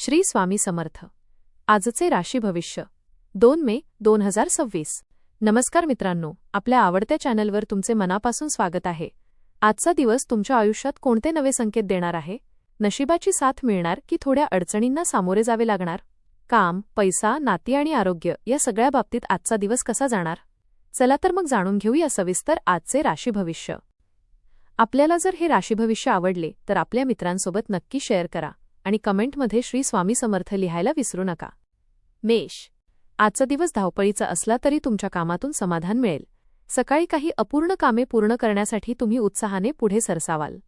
श्री स्वामी समर्थ. आजचे राशी भविष्य 2 मे 2026. नमस्कार मित्रांनो, आपल्या आवडत्या चॅनलवर तुमचे मनापासून स्वागत आहे. आजचा दिवस तुमच्या आयुष्यात कोणते नवे संकेत देणार आहे? नशिबाची साथ मिळणार की थोड्या अडचणींना सामोरे जावे लागणार? काम, पैसा, नाती आणि आरोग्य या सगळ्या बाबतीत आजचा दिवस कसा जाणार? चला तर मग जाणून घेऊया सविस्तर आजचे राशी भविष्य. आपल्याला जर हे राशी भविष्य आवडले तर आपल्या मित्रांसोबत नक्की शेअर करा आणि कमेंटमध्ये श्री स्वामी समर्थ लिहायला विसरू नका. मेष. आजचा दिवस धावपळीचा असला तरी तुमच्या कामातून समाधान मिळेल. सकाळी काही अपूर्ण कामे पूर्ण करण्यासाठी तुम्ही उत्साहाने पुढे सरसावाल.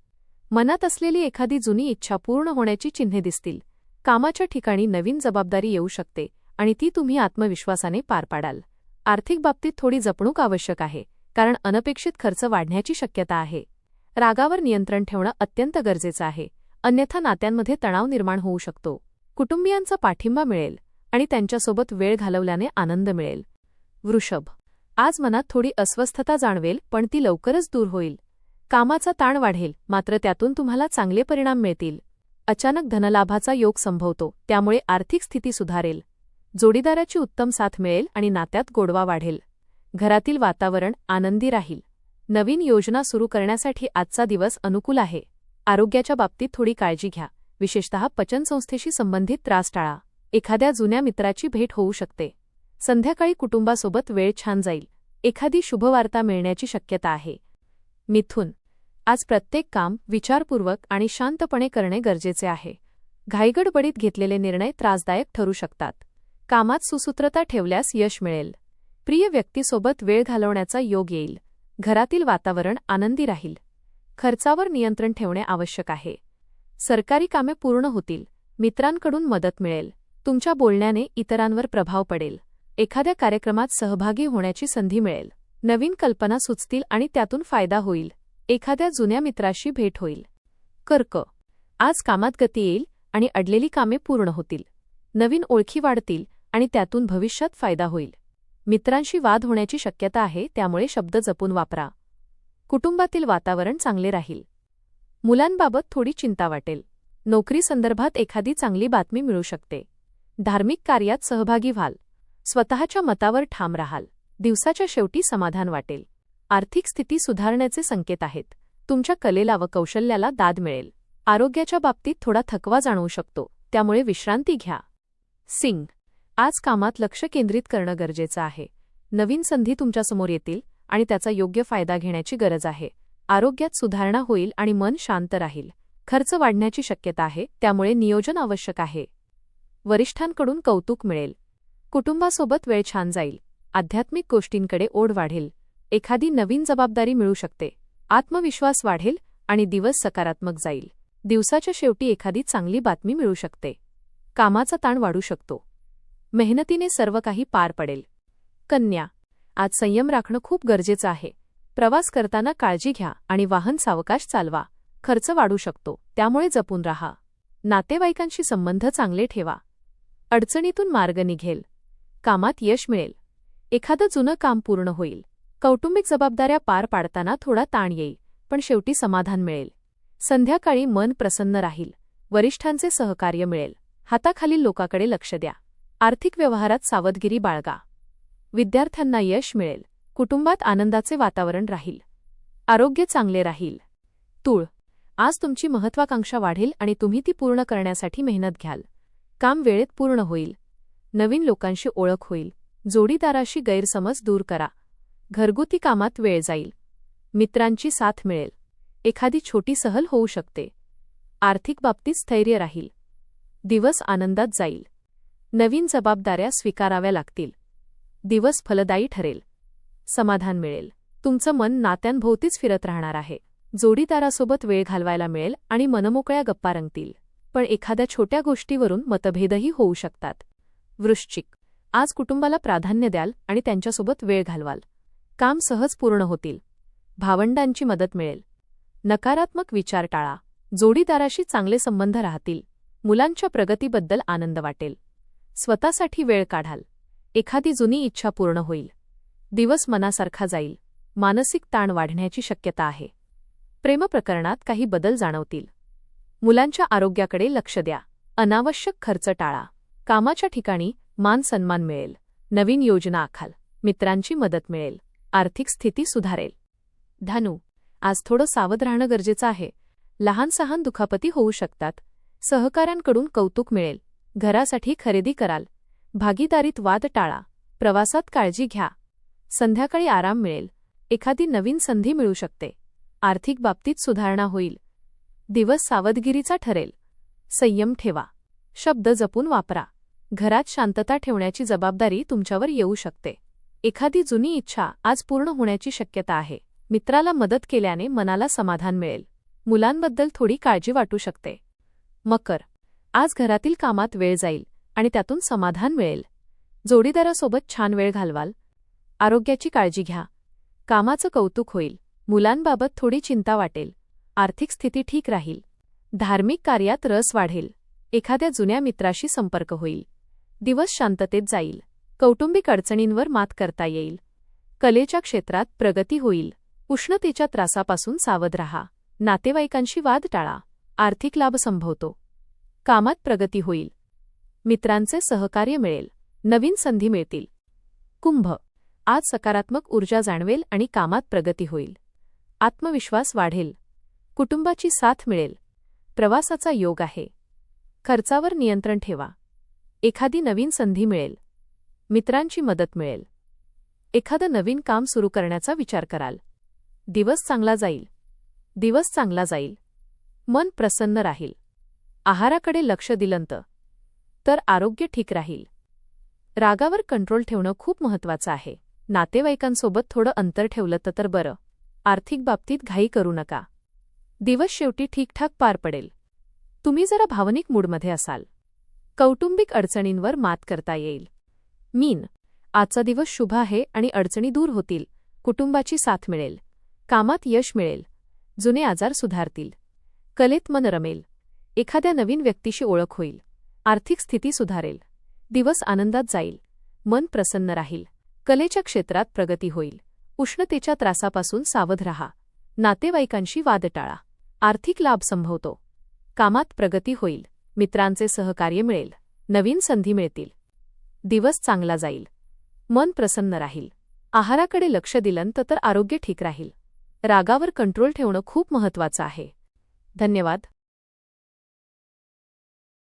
मनात असलेली एखादी जुनी इच्छा पूर्ण होण्याची चिन्हे दिसतील. कामाच्या ठिकाणी नवीन जबाबदारी येऊ शकते आणि ती तुम्ही आत्मविश्वासाने पार पाडाल. आर्थिक बाबतीत थोडी जपणूक आवश्यक आहे, कारण अनपेक्षित खर्च वाढण्याची शक्यता आहे. रागावर नियंत्रण ठेवणं अत्यंत गरजेचं आहे, अन्यथा नात्यांमध्ये तणाव निर्माण होऊ शकतो. कुटुंबियांचा पाठिंबा मिळेल आणि त्यांच्यासोबत वेळ घालवल्याने आनंद मिळेल. वृषभ. आज मनात थोडी अस्वस्थता जाणवेल, पण ती लवकरच दूर होईल. कामाचा ताण वाढेल, मात्र त्यातून तुम्हाला चांगले परिणाम मिळतील. अचानक धनलाभाचा योग संभवतो, त्यामुळे आर्थिक स्थिती सुधारेल. जोडीदाराची उत्तम साथ मिळेल आणि नात्यात गोडवा वाढेल. घरातील वातावरण आनंदी राहील. नवीन योजना सुरू करण्यासाठी आजचा दिवस अनुकूल आहे. आरोग्याच्या बाबतीत थोडी काळजी घ्या, विशेषतः पचनसंस्थेशी संबंधित त्रास टाळा. एखाद्या जुन्या मित्राची भेट होऊ शकते. संध्याकाळी कुटुंबासोबत वेळ छान जाईल. एखादी शुभवार्ता मिळण्याची शक्यता आहे. मिथुन. आज प्रत्येक काम विचारपूर्वक आणि शांतपणे करणे गरजेचे आहे. घाईगडबडीत घेतलेले निर्णय त्रासदायक ठरू शकतात. कामात सुसूत्रता ठेवल्यास यश मिळेल. प्रिय व्यक्तीसोबत वेळ घालवण्याचा योग येईल. घरातील वातावरण आनंदी राहील. खर्चावर नियंत्रण ठेवणे आवश्यक आहे. सरकारी कामे पूर्ण होतील. मित्रांकडून मदत मिळेल. तुमच्या बोलण्याने इतरांवर प्रभाव पडेल. एखाद्या कार्यक्रमात सहभागी होण्याची संधी मिळेल. नवीन कल्पना सुचतील आणि त्यातून फायदा होईल. एखाद्या जुन्या मित्राशी भेट होईल. कर्क. आज कामात गती येईल आणि अडलेली कामे पूर्ण होतील. नवीन ओळखी वाढतील आणि त्यातून भविष्यात फायदा होईल. मित्रांशी वाद होण्याची शक्यता आहे, त्यामुळे शब्द जपून वापरा. कुटुंबातील वातावरण चांगले राहील. मुलांबाबत थोडी चिंता वाटेल. नोकरी संदर्भात एखादी चांगली बातमी मिळू शकते. धार्मिक कार्यात सहभागी व्हाल. स्वतःच्या मतावर ठाम राहाल. दिवसाच्या शेवटी समाधान वाटेल. आर्थिक स्थिती सुधारण्याचे संकेत आहेत. तुमच्या कलेला व कौशल्याला दाद मिळेल. आरोग्याच्या बाबतीत थोडा थकवा जाणवू शकतो, त्यामुळे विश्रांती घ्या. सिंग. आज कामात लक्ष केंद्रित करणं गरजेचं आहे. नवीन संधी तुमच्यासमोर येतील आणि त्याचा योग्य फायदा घेण्याची गरज आहे. आरोग्यात सुधारणा होईल आणि मन शांत राहील. खर्च वाढण्याची शक्यता आहे, त्यामुळे नियोजन आवश्यक आहे. वरिष्ठांकडून कौतुक मिळेल. कुटुंबासोबत वेळ छान जाईल. आध्यात्मिक गोष्टींकडे ओढ वाढेल. एखादी नवीन जबाबदारी मिळू शकते. आत्मविश्वास वाढेल आणि दिवस सकारात्मक जाईल. दिवसाच्या शेवटी एखादी चांगली बातमी मिळू शकते. कामाचा ताण वाढू शकतो. मेहनतीने सर्व काही पार पडेल. कन्या. आज संयम राखणं खूप गरजेचं आहे. प्रवास करताना काळजी घ्या आणि वाहन सावकाश चालवा. खर्च वाढू शकतो, त्यामुळे जपून राहा. नातेवाईकांशी संबंध चांगले ठेवा. अडचणीतून मार्ग निघेल. कामात यश मिळेल. एखादं जुनं काम पूर्ण होईल. कौटुंबिक जबाबदाऱ्या पार पाडताना थोडा ताण येईल, पण शेवटी समाधान मिळेल. संध्याकाळी मन प्रसन्न राहील. वरिष्ठांचे सहकार्य मिळेल. हाताखालील लोकांकडे लक्ष द्या. आर्थिक व्यवहारात सावधगिरी बाळगा. विद्यार्थ्यांना यश मिळेल. कुटुंबात आनंदाचे वातावरण राहील. आरोग्य चांगले राहील. तूळ. आज तुमची महत्त्वाकांक्षा वाढेल आणि तुम्ही ती पूर्ण करण्यासाठी मेहनत घ्याल. काम वेळेत पूर्ण होईल. नवीन लोकांशी ओळख होईल. जोडीदाराशी गैरसमज दूर करा. घरगुती कामात वेळ जाईल. मित्रांची साथ मिळेल. एखादी छोटी सहल होऊ शकते. आर्थिक बाबतीत स्थैर्य राहील. दिवस आनंदात जाईल. नवीन जबाबदाऱ्या स्वीकाराव्या लागतील. दिवस फलदायी ठरेल. समाधान मिळेल. तुमचं मन नात्यांभोवतीच फिरत राहणार आहे. जोडीदारासोबत वेळ घालवायला मिळेल आणि मनमोकळ्या गप्पा रंगतील. पण एखाद्या छोट्या गोष्टीवरून मतभेदही होऊ शकतात. वृश्चिक. आज कुटुंबाला प्राधान्य द्याल आणि त्यांच्यासोबत वेळ घालवाल. काम सहज पूर्ण होतील. भावंडांची मदत मिळेल. नकारात्मक विचार टाळा. जोडीदाराशी चांगले संबंध राहतील. मुलांच्या प्रगतीबद्दल आनंद वाटेल. स्वतःसाठी वेळ काढाल. एखादी जुनी इच्छा पूर्ण होईल. दिवस मनासारखा जाईल. मानसिक ताण वाढण्याची शक्यता आहे. प्रेमप्रकरणात काही बदल जाणवतील. मुलांच्या आरोग्याकडे लक्ष द्या. अनावश्यक खर्च टाळा. कामाच्या ठिकाणी मान सन्मान मिळेल. नवीन योजना आखाल. मित्रांची मदत मिळेल. आर्थिक स्थिती सुधारेल. धनु, आज थोडं सावध राहणं गरजेचं आहे. लहान सहान दुखापती होऊ शकतात. सहकाऱ्यांकडून कौतुक मिळेल. घरासाठी खरेदी कराल. भागीदारीत वाद टाळा. प्रवासात काळजी घ्या. संध्याकाळी आराम मिळेल. एखादी नवीन संधी मिळू शकते. आर्थिक बाबतीत सुधारणा होईल. दिवस सावधगिरीचा ठरेल. संयम ठेवा. शब्द जपून वापरा. घरात शांतता ठेवण्याची जबाबदारी तुमच्यावर येऊ शकते. एखादी जुनी इच्छा आज पूर्ण होण्याची शक्यता आहे. मित्राला मदत केल्याने मनाला समाधान मिळेल. मुलांबद्दल थोडी काळजी वाटू शकते. मकर, आज घरातील कामात वेळ जाईल आणि त्यातून समाधान मिळेल. जोडीदारासोबत छान वेळ घालवाल. आरोग्याची काळजी घ्या. कामाचं कौतुक होईल. मुलांबाबत थोडी चिंता वाटेल. आर्थिक स्थिती ठीक राहील. धार्मिक कार्यात रस वाढेल. एखाद्या जुन्या मित्राशी संपर्क होईल. दिवस शांततेत जाईल. कौटुंबिक अडचणींवर मात करता येईल. कलेच्या क्षेत्रात प्रगती होईल. उष्णतेच्या त्रासापासून सावध राहा. नातेवाईकांशी वाद टाळा. आर्थिक लाभ संभवतो. कामात प्रगती होईल. मित्रांचे सहकार्य मिळेल. नवीन संधी मिळतील. कुंभ, आज सकारात्मक ऊर्जा जाणवेल आणि कामात प्रगती होईल. आत्मविश्वास वाढेल. कुटुंबाची साथ मिळेल. प्रवासाचा योग आहे. खर्चावर नियंत्रण ठेवा. एखादी नवीन संधी मिळेल. मित्रांची मदत मिळेल. एखादं नवीन काम सुरू करण्याचा विचार कराल. दिवस चांगला जाईल. दिवस चांगला जाईल. मन प्रसन्न राहील. आहाराकडे लक्ष दिलं तर आरोग्य ठीक राहील. रागावर कंट्रोल ठेवणं खूप महत्त्वाचं आहे. नातेवाईकांसोबत थोडं अंतर ठेवलं तर बरं. आर्थिक बाबतीत घाई करू नका. दिवस शेवटी ठीकठाक पार पडेल. तुम्ही जरा भावनिक मूडमध्ये असाल. कौटुंबिक अडचणींवर मात करता येईल. मीन, आजचा दिवस शुभ आहे आणि अडचणी दूर होतील. कुटुंबाची साथ मिळेल. कामात यश मिळेल. जुने आजार सुधारतील. कलेत मन रमेल. एखाद्या नवीन व्यक्तीशी ओळख होईल. आर्थिक स्थिती सुधारेल. दिवस आनंदात जाईल. मन प्रसन्न राहील. कलेच्या क्षेत्रात प्रगती होईल. उष्णतेच्या त्रासापासून सावध राहा. नातेवाईकांशी वाद टाळा. आर्थिक लाभ संभवतो. कामात प्रगती होईल. मित्रांचे सहकार्य मिळेल. नवीन संधी मिळतील. दिवस चांगला जाईल. मन प्रसन्न राहील. आहाराकडे लक्ष दिलं तर आरोग्य ठीक राहील. रागावर कंट्रोल ठेवणं खूप महत्त्वाचं आहे. धन्यवाद.